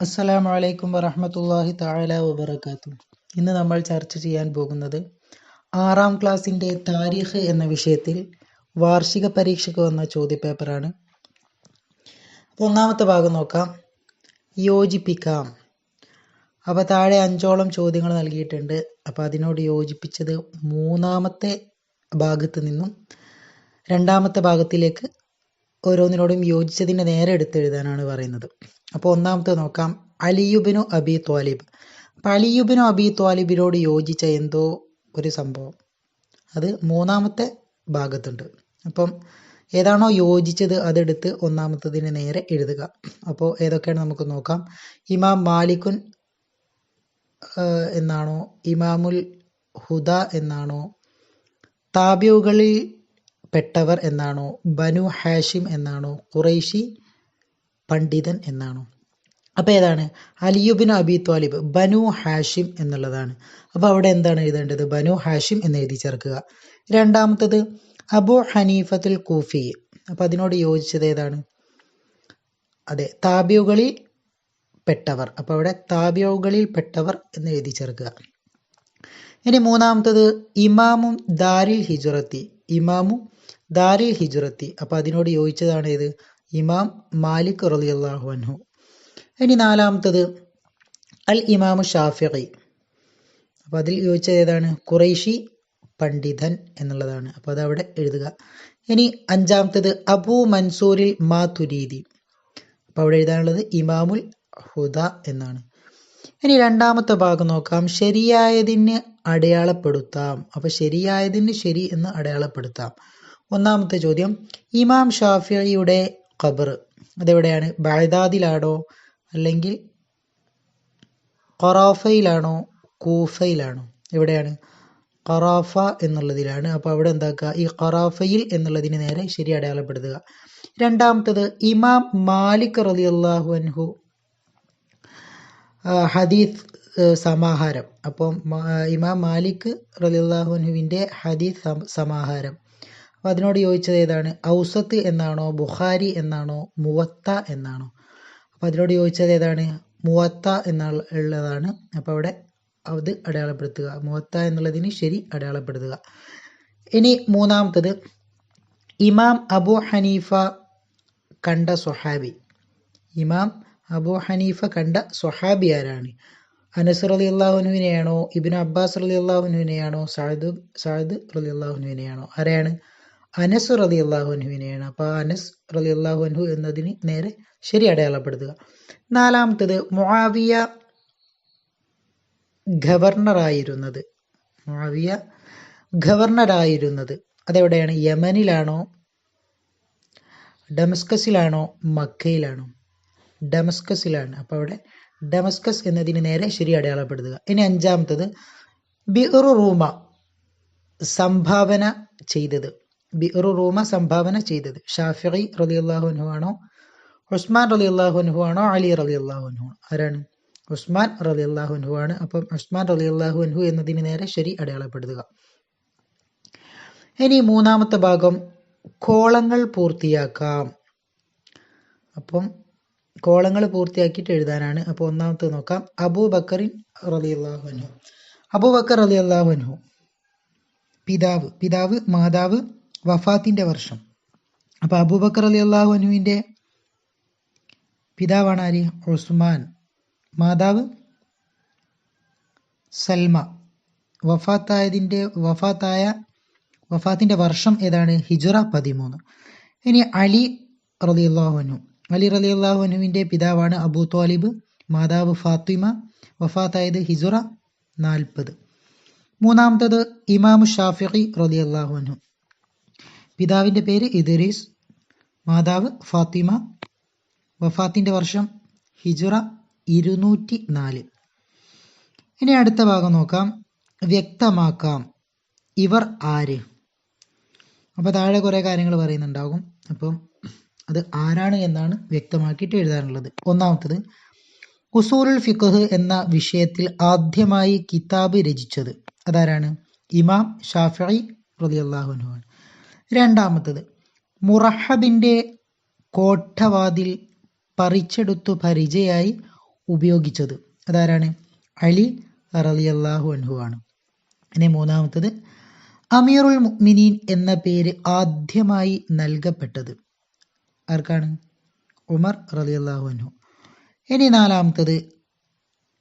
അസ്സലാമു അലൈക്കും വറഹ്മത്തുള്ളാഹി തആല വബറകാതുഹു. ഇന്ന് നമ്മൾ ചർച്ച ചെയ്യാൻ പോകുന്നത് 6ാം ക്ലാസ്സിൻ്റെ താരീഖ് എന്ന വിഷയത്തിൽ വാർഷിക പരീക്ഷയ്ക്ക് വന്ന ചോദ്യപേപ്പറാണ്. ഒന്നാമത്തെ ഭാഗം നോക്കാം. യോജിപ്പിക്കാം. അപ്പോൾ താഴെ 5ഓളം ചോദ്യങ്ങൾ നൽകിയിട്ടുണ്ട്. അപ്പോൾ അതിനോട് യോജിപ്പിച്ചത് മൂന്നാമത്തെ ഭാഗത്ത് നിന്നും രണ്ടാമത്തെ ഭാഗത്തിലേക്ക് ഓരോന്നിനോടും യോജിച്ചതിൻ്റെ നേരെ എടുത്തെഴുതാനാണ് പറയുന്നത്. അപ്പോൾ ഒന്നാമത്തെ നോക്കാം. അലിയുബ്നു അബി ത്വാലിബ്. അപ്പോൾ അലിയുബ്നു അബി ത്വാലിബിനോട് യോജിച്ച എന്തോ ഒരു സംഭവം അത് മൂന്നാമത്തെ ഭാഗത്തുണ്ട്. അപ്പം ഏതാണോ യോജിച്ചത് അതെടുത്ത് ഒന്നാമത്തതിന് നേരെ എഴുതുക. അപ്പോൾ ഏതൊക്കെയാണ് നമുക്ക് നോക്കാം. ഇമാം മാലിക്കുൻ എന്നാണോ, ഇമാമുൽ ഹുദ എന്നാണോ, താബിഉകളിൽ പെട്ടവർ എന്നാണോ, ബനു ഹാഷിം എന്നാണോ, ഖുറൈശി പണ്ഡിതൻ എന്നാണോ? അപ്പോൾ ഏതാണ്? അലിയുബ്നു അബി ത്വാലിബ് ബനു ഹാഷിം എന്നുള്ളതാണ്. അപ്പോൾ അവിടെ എന്താണ് എഴുതേണ്ടത്? ബനു ഹാഷിം എന്ന് എഴുതി ചേർക്കുക. രണ്ടാമത്തത് അബു ഹനീഫത്തുൽ കൂഫി. അപ്പോൾ അതിനോട് യോജിച്ചത് ഏതാണ്? അതെ, താബിഉകളിൽ പെട്ടവർ. അപ്പോൾ അവിടെ താബിഉകളിൽ പെട്ടവർ എന്ന് എഴുതി ചേർക്കുക. ഇനി മൂന്നാമത്തത് ഇമാമും ദാരിൽ ഹിജ്റത്തി. ഇമാമു ദാരിൽ ഹിജ്റത്തി. അപ്പോൾ അതിനോട് യോജിച്ചതാണ് ഏത്? ഇമാം മാലിക് റളിയല്ലാഹു അൻഹു. ഇനി നാലാമത്തത് അൽ ഇമാമു ഷാഫിഈ. അപ്പോൾ അതിൽ യോജിച്ചത് ഏതാണ്? ഖുറൈശി പണ്ഡിതൻ എന്നുള്ളതാണ്. അപ്പോൾ അതവിടെ എഴുതുക. ഇനി അഞ്ചാമത്തത് അബൂ മൻസൂരിൽ മാതുരീദി. അപ്പോൾ അവിടെ എഴുതാനുള്ളത് ഇമാമുൽ ഹുദ എന്നാണ്. ഇനി രണ്ടാമത്തെ ഭാഗം നോക്കാം. ശരിയായതിന് അടയാളപ്പെടുത്താം. അപ്പോൾ ശരിയായതിന് ശരി എന്ന് അടയാളപ്പെടുത്താം. ഒന്നാമത്തെ ചോദ്യം, ഇമാം ഷാഫിഈയുടെ ഖബർ അതെവിടെയാണ്? ബഗ്ദാദിലാണോ, അല്ലെങ്കിൽ ഖറാഫയിലാണോ, കൂഫയിലാണോ? എവിടെയാണ്? ഖറാഫ എന്നുള്ളതിലാണ്. അപ്പോൾ അവിടെ എന്താക്കുക? ഈ ഖറാഫയിൽ എന്നുള്ളതിന് നേരെ ശരി അടയാളപ്പെടുത്തുക. രണ്ടാമത്തത് ഇമാം മാലിക് റളിയല്ലാഹു അൻഹു ഹദീസ് സമാഹാരം. അപ്പം ഇമാം മാലിക് റളിയല്ലാഹു അൻഹുവിൻ്റെ ഹദീസ് സമാഹാരം. അപ്പോൾ അതിനോട് യോജിച്ചത് ഏതാണ്? ഔസത്ത് എന്നാണോ, ബുഖാരി എന്നാണോ, മുവത്ത എന്നാണോ? അപ്പോൾ അതിനോട് യോജിച്ചത് ഏതാണ്? മുവത്ത എന്നുള്ളതാണ്. അപ്പോൾ അവിടെ അത് അടയാളപ്പെടുത്തുക. മുവത്ത എന്നുള്ളതിന് ശരി അടയാളപ്പെടുത്തുക. ഇനി മൂന്നാമത്തത് ഇമാം അബു ഹനീഫ കണ്ട സ്വഹാബി. ഇമാം അബു ഹനീഫ കണ്ട സ്വഹാബി ആരാണ്? അനസ് റളിയല്ലാഹു അൻഹുവിനെയാണോ, ഇബ്നു അബ്ബാസ് റളിയല്ലാഹു അൻഹുവിനെയാണോ, സഅദ് റളിയല്ലാഹു അൻഹുവിനെയാണോ? ആരെയാണ്? അനസ് റളിയല്ലാഹു അൻഹുവിനെയാണ്. അപ്പോൾ അനസ് റളിയല്ലാഹു അൻഹു എന്നതിന് നേരെ ശരി അടയാളപ്പെടുത്തുക. നാലാമത്തത് മുആവിയ ഗവർണറായിരുന്നത്. മുആവിയ ഗവർണറായിരുന്നത് അതെവിടെയാണ്? യമനിലാണോ, ഡമസ്കസിലാണോ, മക്കയിലാണോ? ഡമസ്കസിലാണ്. അപ്പോൾ അവിടെ ഡമസ്കസ് എന്നതിന് നേരെ ശരി അടയാളപ്പെടുത്തുക. ഇനി അഞ്ചാമത്തത് ബിഅ്റു റൂമ സംഭാവന ചെയ്തത്. ബിഅ്റു റൂമ സംഭാവന ചെയ്തത് ഷാഫിഈ റളിയല്ലാഹു അൻഹു ആണോ, ഉസ്മാൻ റളിയല്ലാഹു അൻഹു ആണോ, അലി റളിയല്ലാഹു അൻഹു? ആരാണ്? ഉസ്മാൻ റളിയല്ലാഹു അൻഹു ആണ്. അപ്പം ഉസ്മാൻ റളിയല്ലാഹു അൻഹു എന്നതിന് നേരെ ശരി അടയാളപ്പെടുത്തുക. ഇനി മൂന്നാമത്തെ ഭാഗം കോളങ്ങൾ പൂർത്തിയാക്കാം. അപ്പം കോളങ്ങൾ പൂർത്തിയാക്കിയിട്ട് എഴുതാനാണ്. അപ്പോൾ ഒന്നാമത്തെ നോക്കാം. അബൂബക്കറിൻ റളിയല്ലാഹു അൻഹു. അബൂബക്കർ റളിയല്ലാഹു അൻഹു പിതാവ് മാതാവ് വഫാത്തിൻ്റെ വർഷം. അപ്പോൾ അബൂബക്കർ റളിയല്ലാഹു അൻഹുവിൻ്റെ പിതാവാണ് ആര്? ഉസ്മാൻ. മാതാവ് സൽമ. വഫാത്തിൻ്റെ വർഷം ഏതാണ്? ഹിജ്റ 13. ഇനി അലി റളിയല്ലാഹു അൻഹു. അലി റളിയല്ലാഹു അൻഹുവിൻ്റെ പിതാവാണ് അബൂ ത്വാലിബ്. മാതാവ് ഫാത്തിമ. വഫാത്തായത് ഹിജ്റ 40. മൂന്നാമത്തത് ഇമാം ഷാഫിഈ റളിയല്ലാഹു അൻഹു. പിതാവിൻ്റെ പേര് ഇദ്രീസ്. മാതാവ് ഫാത്തിമ. വഫാത്തിൻ്റെ വർഷം ഹിജ്റ 204. ഇനി അടുത്ത ഭാഗം നോക്കാം. വ്യക്തമാക്കാം. ഇവർ ആര്? അപ്പോൾ താഴെ കുറേ കാര്യങ്ങൾ പറയുന്നുണ്ടാകും. അപ്പം അത് ആരാണ് എന്നാണ് വ്യക്തമാക്കിയിട്ട് എഴുതാനുള്ളത്. ഒന്നാമത്തത് ഉസൂലുൽ ഫിഖ്ഹ് എന്ന വിഷയത്തിൽ ആദ്യമായി കിതാബ് രചിച്ചത് അതാരാണ്? ഇമാം ഷാഫിഈ റളിയല്ലാഹു അൻഹു ആണ്. രണ്ടാമത്തത് മുറഹബിൻ്റെ കോട്ടവാതിൽ പറിച്ചെടുത്തു പരിചയായി ഉപയോഗിച്ചത്. അതാരാണ്? അലി റളിയല്ലാഹു അൻഹു ആണ്. ഇനി മൂന്നാമത്തത്, അമീറുൽ മുഅ്മിനീൻ എന്ന പേര് ആദ്യമായി നൽകപ്പെട്ടത് ആർക്കാണ്? ഉമർ റളിയല്ലാഹു അൻഹു. ഇനി നാലാമത്തത്,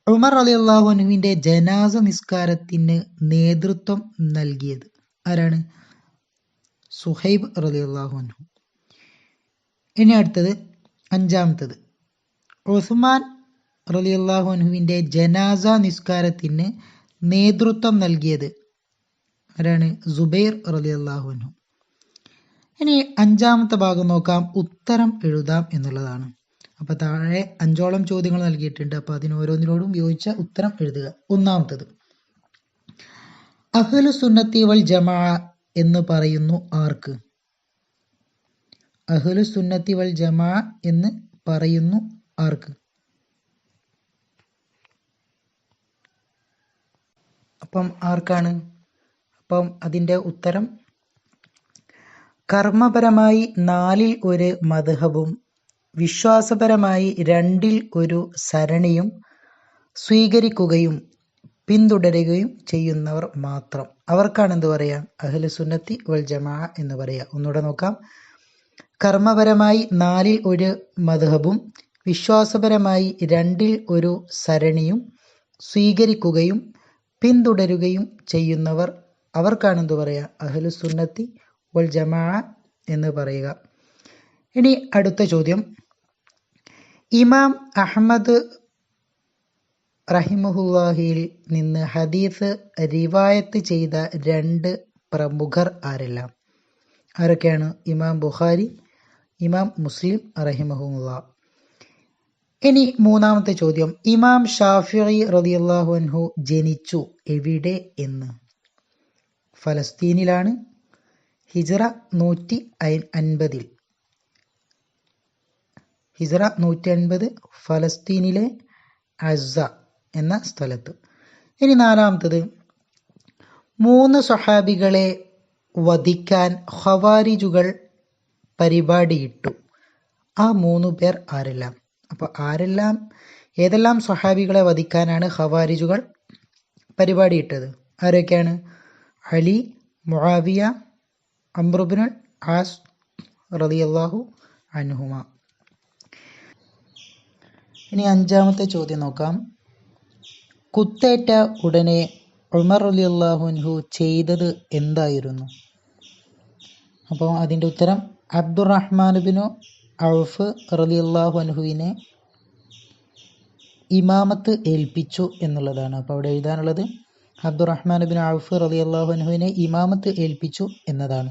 ഉമർ റളിയല്ലാഹു അൻഹുവിന്റെ ജനാസ നിസ്കാരത്തിന് നേതൃത്വം നൽകിയത് ആരാണ്? സുഹൈബ് റളിയല്ലാഹു അൻഹു. ഇനി അടുത്തത് അഞ്ചാമത്തത്, ഉസ്മാൻ റളിയല്ലാഹു അൻഹുവിന്റെ ജനാസ നിസ്കാരത്തിന് നേതൃത്വം നൽകിയത് ആരാണ്? സുബൈർ റളിയല്ലാഹു അൻഹു. ഇനി അഞ്ചാമത്തെ ഭാഗം നോക്കാം, ഉത്തരം എഴുതാം എന്നുള്ളതാണ്. അപ്പൊ താഴെ 5ഓളം ചോദ്യങ്ങൾ നൽകിയിട്ടുണ്ട്. അപ്പൊ അതിന് ഓരോന്നിനോടും യോജിച്ച ഉത്തരം എഴുതുക. ഒന്നാമത്തത്, അഹ്ലു സുന്നത്തി വൽ ജമാഅ എന്ന് പറയുന്നു ആർക്ക്? അഹ്ലു സുന്നത്തി വൽ ജമാഅ എന്ന് പറയുന്നു ആർക്ക്? അപ്പം ആർക്കാണ്? അപ്പം അതിൻ്റെ ഉത്തരം, കർമ്മപരമായി 4-ൽ ഒരു മദ്ഹബും വിശ്വാസപരമായി 2-ൽ ഒരു സരണിയും സ്വീകരിക്കുകയും പിന്തുടരുകയും ചെയ്യുന്നവർ മാത്രം. അവർക്കാണ് എന്ത് പറയാ? അഹ്ലു സുന്നത്തി വൽ ജമാഅ എന്ന് പറയാ. ഒന്നുകൂടെ നോക്കാം. കർമ്മപരമായി 4-ൽ ഒരു മദ്ഹബും വിശ്വാസപരമായി 2-ൽ ഒരു സരണിയും സ്വീകരിക്കുകയും പിന്തുടരുകയും ചെയ്യുന്നവർ, അവർക്കാണ് എന്ത് പറയാ? അഹ്ലു സുന്നത്തി വൽ ജമാഅ എന്ന് പറയുക. ഇനി അടുത്ത ചോദ്യം, ഇമാം അഹ്മദ് റഹിമഹുല്ലാഹിയിൽ നിന്ന് ഹദീസ് റിവായത്ത് ചെയ്ത 2 പ്രമുഖർ ആരെല്ലാം? ആരൊക്കെയാണ്? ഇമാം ബുഖാരി, ഇമാം മുസ്ലിം റഹിമഹുല്ലാ. ഇനി മൂന്നാമത്തെ ചോദ്യം, ഇമാം ഷാഫിഈ റളിയല്ലാഹു അൻഹു ജനിച്ചു എവിടെ എന്ന്? ഫലസ്തീനിലാണ്. ഹിജ്റ 150. ഹിജ്റ 150 ഫലസ്തീനിലെ അസ്സ എന്ന സ്ഥലത്ത്. ഇനി നാലാമത്തത്, 3 സ്വഹാബികളെ വധിക്കാൻ ഖവാരിജുകൾ പരിപാടിയിട്ടു. ആ 3 പേർ ആരെല്ലാം? അപ്പോൾ ഏതെല്ലാം സ്വഹാബികളെ വധിക്കാനാണ് ഖവാരിജുകൾ പരിപാടിയിട്ടത്? ആരൊക്കെയാണ്? അലി, മുആവിയ, അംർ ഇബ്നുൽ ആസ് റളിയല്ലാഹു അൻഹുമ. ഇനി അഞ്ചാമത്തെ ചോദ്യം നോക്കാം. കുത്തേറ്റ ഉടനെ ഉമർ റളിയല്ലാഹു അൻഹു ചെയ്തത് എന്തായിരുന്നു? അപ്പോൾ അതിൻ്റെ ഉത്തരം, അബ്ദുറഹ്മാൻ ഇബ്നു ഔഫ് റളിയല്ലാഹു അൻഹുവിനെ ഇമാമത്ത് ഏൽപ്പിച്ചു എന്നുള്ളതാണ്. അപ്പോൾ അവിടെ എഴുതാനുള്ളത് അബ്ദുറഹ്മാൻ ഇബ്നു ഔഫ് റളിയല്ലാഹു അൻഹുവിനെ ഇമാമത്ത് ഏൽപ്പിച്ചു എന്നതാണ്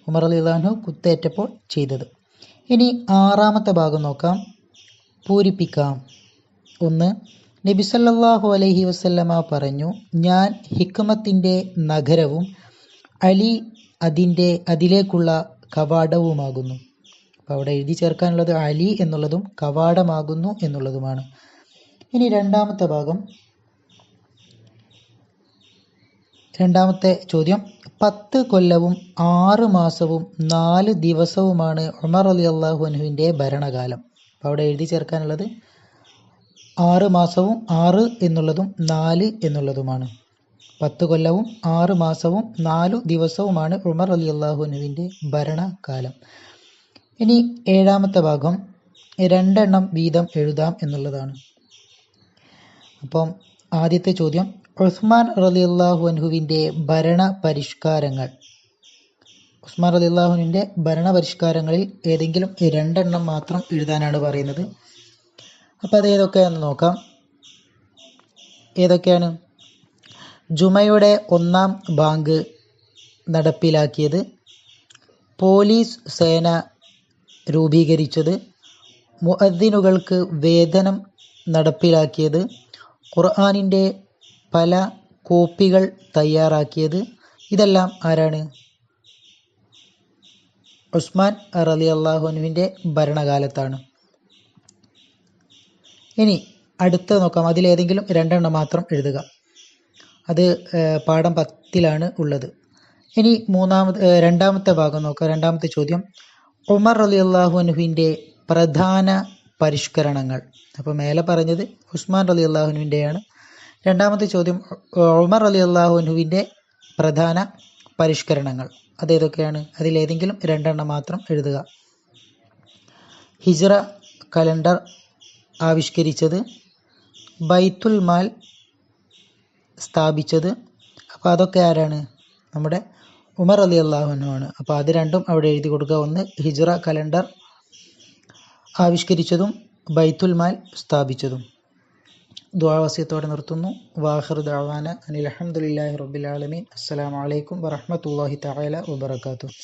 ഉമർ റളിയല്ലാഹു അൻഹു കുത്തേറ്റപ്പോൾ ചെയ്തത്. ഇനി ആറാമത്തെ ഭാഗം നോക്കാം, പൂരിപ്പിക്കാം. 1, നബി സല്ലല്ലാഹു അലൈഹി വസല്ലമ പറഞ്ഞു, ഞാൻ ഹിക്മത്തിൻ്റെ നഗരവും അലി അതിലേക്കുള്ള കവാടവുമാകുന്നു. അപ്പോൾ അവിടെ എഴുതി ചേർക്കാനുള്ളത് അലി എന്നുള്ളതും കവാടമാകുന്നു എന്നുള്ളതുമാണ്. ഇനി രണ്ടാമത്തെ ഭാഗം, രണ്ടാമത്തെ ചോദ്യം, 10 കൊല്ലവും 6 മാസവും 4 ദിവസവുമാണ് ഉമർ റളിയല്ലാഹു അൻഹുവിൻ്റെ ഭരണകാലം. അപ്പോൾ അവിടെ എഴുതി ചേർക്കാനുള്ളത് 6 മാസവും 6 എന്നുള്ളതും 4 എന്നുള്ളതുമാണ്. 10 കൊല്ലവും 6 മാസവും 4 ദിവസവുമാണ് ഉമർ റളിയല്ലാഹു അൻഹുവിൻ്റെ ഭരണകാലം. ഇനി ഏഴാമത്തെ ഭാഗം, 2 എണ്ണം വീതം എഴുതാം എന്നുള്ളതാണ്. അപ്പം ആദ്യത്തെ ചോദ്യം, ഉസ്മാൻ റളിയല്ലാഹു അൻഹുവിൻ്റെ ഭരണ പരിഷ്കാരങ്ങൾ. ഉസ്മാൻ റളിയല്ലാഹു അൻഹുവിൻ്റെ ഭരണ പരിഷ്കാരങ്ങളിൽ ഏതെങ്കിലും 2 എണ്ണം മാത്രം എഴുതാനാണ് പറയുന്നത്. അപ്പോൾ അത് ഏതൊക്കെയാണെന്ന് നോക്കാം. ഏതൊക്കെയാണ്? ജുമയുടെ 1-ാം ബാങ്ക് നടപ്പിലാക്കിയത്, പോലീസ് സേന രൂപീകരിച്ചത്, മുഅദ്ദിനുകൾക്ക് വേതനം നടപ്പിലാക്കിയത്, ഖുർആനിൻ്റെ പല കോപ്പികൾ തയ്യാറാക്കിയത്. ഇതെല്ലാം ആരാണ്? ഉസ്മാൻ റളിയല്ലാഹു അൻഹുവിൻ്റെ ഭരണകാലത്താണ്. ഇനി അടുത്ത നോക്കാം, അതിലേതെങ്കിലും 2 എണ്ണം മാത്രം എഴുതുക. അത് പാഠം 10-ലാണ് ഉള്ളത്. ഇനി രണ്ടാമത്തെ ഭാഗം നോക്കാം. രണ്ടാമത്തെ ചോദ്യം, ഉമർ റളിയല്ലാഹു അൻഹുവിൻ്റെ പ്രധാന പരിഷ്കരണങ്ങൾ. അപ്പോൾ മേലെ പറഞ്ഞത് ഉസ്മാൻ റളിയല്ലാഹു അൻഹുവിൻ്റെയാണ്. രണ്ടാമത്തെ ചോദ്യം ഉമർ റളിയല്ലാഹു അൻഹുവിൻ്റെ പ്രധാന പരിഷ്കരണങ്ങൾ അതേതൊക്കെയാണ്? അതിലേതെങ്കിലും രണ്ടെണ്ണം മാത്രം എഴുതുക. ഹിജ്റ കലണ്ടർ ആവിഷ്കരിച്ചത്, ബൈത്തുൽ മാൽ സ്ഥാപിച്ചത്. അപ്പോൾ അതൊക്കെ ആരാണ്? നമ്മുടെ ഉമർ റളിയല്ലാഹു അൻഹു ആണ്. അപ്പോൾ അത് രണ്ടും അവിടെ എഴുതി കൊടുക്കുക. ഒന്ന് ഹിജ്റ കലണ്ടർ ആവിഷ്കരിച്ചതും ബൈത്തുൽ മാൽ സ്ഥാപിച്ചതും. ദുആ വസിയത്തോടെ നിർത്തുന്നു. വാഖിറു ദഅവാന അനിൽ ഹംദുലില്ലാഹി റബ്ബിൽ ആലമീൻ. അസ്സലാമു അലൈക്കും വറഹ്മത്തുള്ളാഹി തആല വബറകാതുഹു.